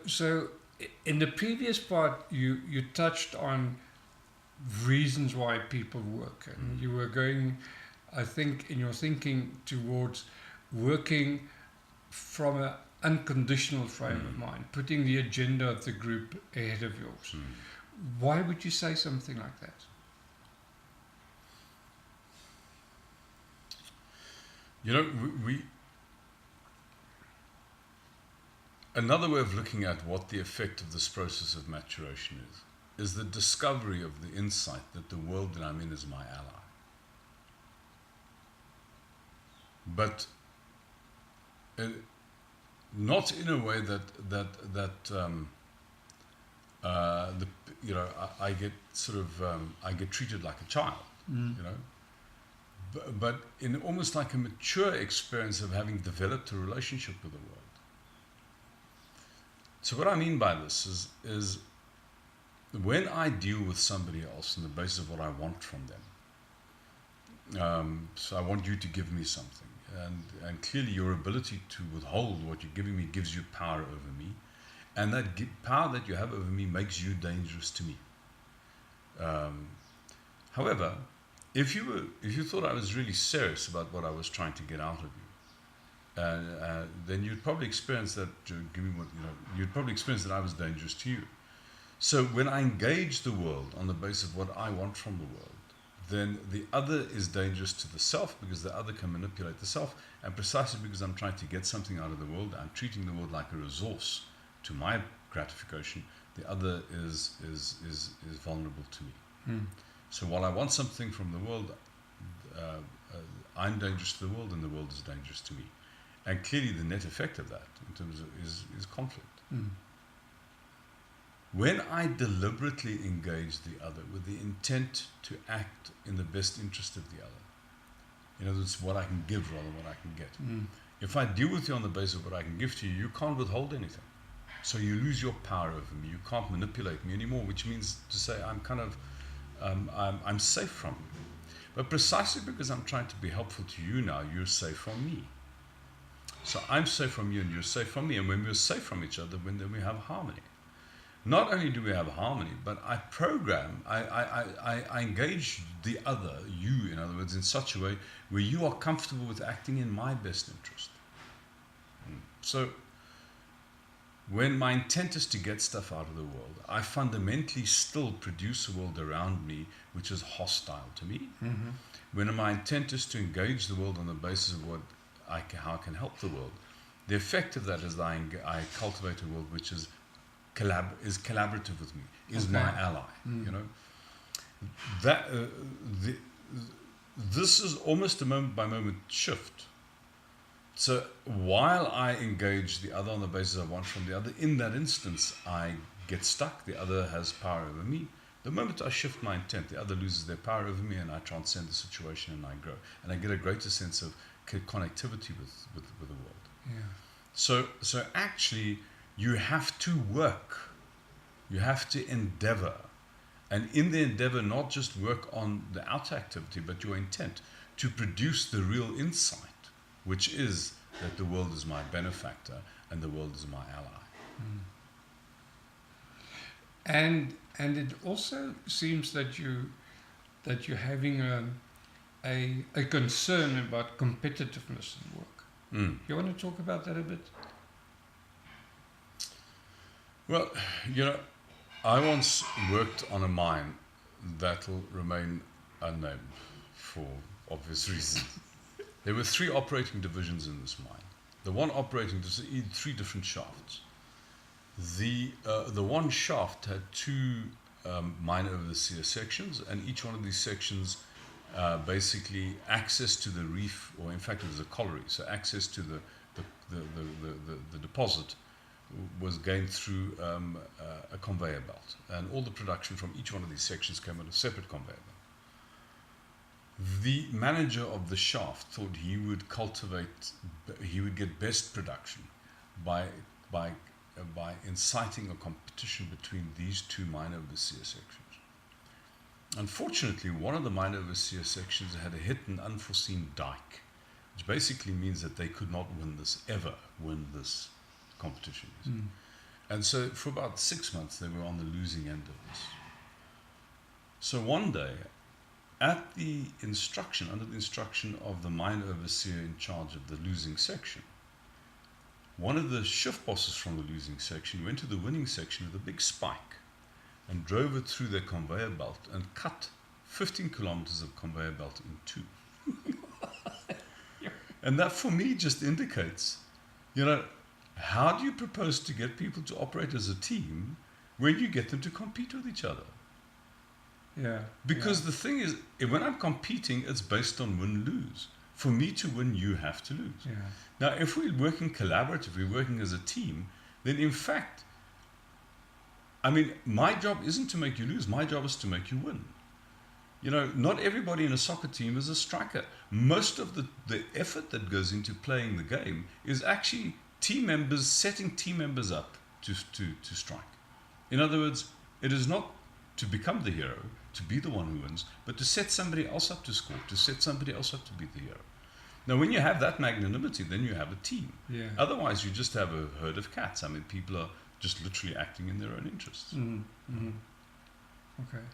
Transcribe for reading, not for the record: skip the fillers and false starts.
So, in the previous part, you touched on reasons why people work, and you were going, I think, in your thinking towards working from an unconditional frame of mind, putting the agenda of the group ahead of yours. Why would you say something like that? You know, we another way of looking at what the effect of this process of maturation is the discovery of the insight that the world that I'm in is my ally. But not in a way I get sort of I get treated like a child, you know, but in almost like a mature experience of having developed a relationship with the world. So what I mean by this is when I deal with somebody else on the basis of what I want from them. So I want you to give me something, and clearly your ability to withhold what you're giving me gives you power over me, and that power that you have over me makes you dangerous to me. However, if you thought I was really serious about what I was trying to get out of you, then you'd probably experience that. You'd probably experience that I was dangerous to you. So when I engage the world on the basis of what I want from the world, then the other is dangerous to the self because the other can manipulate the self, and precisely because I'm trying to get something out of the world, I'm treating the world like a resource to my gratification. The other is vulnerable to me. So while I want something from the world, I'm dangerous to the world, and the world is dangerous to me. And clearly, the net effect of that, in terms of, is conflict. When I deliberately engage the other with the intent to act in the best interest of the other, in other words, what I can give rather than what I can get. If I deal with you on the basis of what I can give to you, you can't withhold anything. So you lose your power over me. You can't manipulate me anymore, which means to say I'm kind of, I'm safe from you. But precisely because I'm trying to be helpful to you now, you're safe from me. So I'm safe from you and you're safe from me. And when we're safe from each other, then we have harmony. Not only do we have harmony, but I engage the other, you in other words, in such a way where you are comfortable with acting in my best interest. So when my intent is to get stuff out of the world, I fundamentally still produce a world around me which is hostile to me. When my intent is to engage the world on the basis of how I can help the world, the effect of that is that I cultivate a world which is collaborative with me, is my ally. You know, that this is almost a moment by moment shift. So while I engage the other on the basis I want from the other, in that instance I get stuck. The other has power over me. The moment I shift my intent, the other loses their power over me, and I transcend the situation and I grow, and I get a greater sense of connectivity with the world. So actually, you have to work, you have to endeavor, and in the endeavor not just work on the outer activity but your intent to produce the real insight, which is that the world is my benefactor and the world is my ally. And it also seems that you're having a concern about competitiveness in work. You want to talk about that a bit? Well, you know, I once worked on a mine that will remain unnamed for obvious reasons. There were 3 operating divisions in this mine. The one operating 3 different shafts. The one shaft had 2 mine overseer sections, and each one of these sections basically access to the reef, or in fact it was a colliery, so access to the deposit was gained through a conveyor belt, and all the production from each one of these sections came on a separate conveyor belt. The manager of the shaft thought he would get best production by inciting a competition between these 2 mine overseer sections. Unfortunately, one of the mine overseer sections had a hit an unforeseen dike, which basically means that they could not ever win this competition. And so for about 6 months, they were on the losing end of this. So one day, under the instruction of the mine overseer in charge of the losing section, one of the shift bosses from the losing section went to the winning section with a big spike and drove it through their conveyor belt and cut 15 kilometers of conveyor belt in two. And that for me just indicates, how do you propose to get people to operate as a team when you get them to compete with each other? Yeah. Because the thing is, when I'm competing, it's based on win-lose. For me to win, you have to lose. Yeah. Now, if we're working collaboratively, working as a team, then in fact, my job isn't to make you lose. My job is to make you win. Not everybody in a soccer team is a striker. Most of the effort that goes into playing the game is actually team members setting team members up to strike. In other words, it is not to become the hero, to be the one who wins, but to set somebody else up to score, to set somebody else up to be the hero. Now, when you have that magnanimity, then you have a team. Yeah. Otherwise, you just have a herd of cats. People are just literally acting in their own interests. Mm-hmm. Mm-hmm. Okay.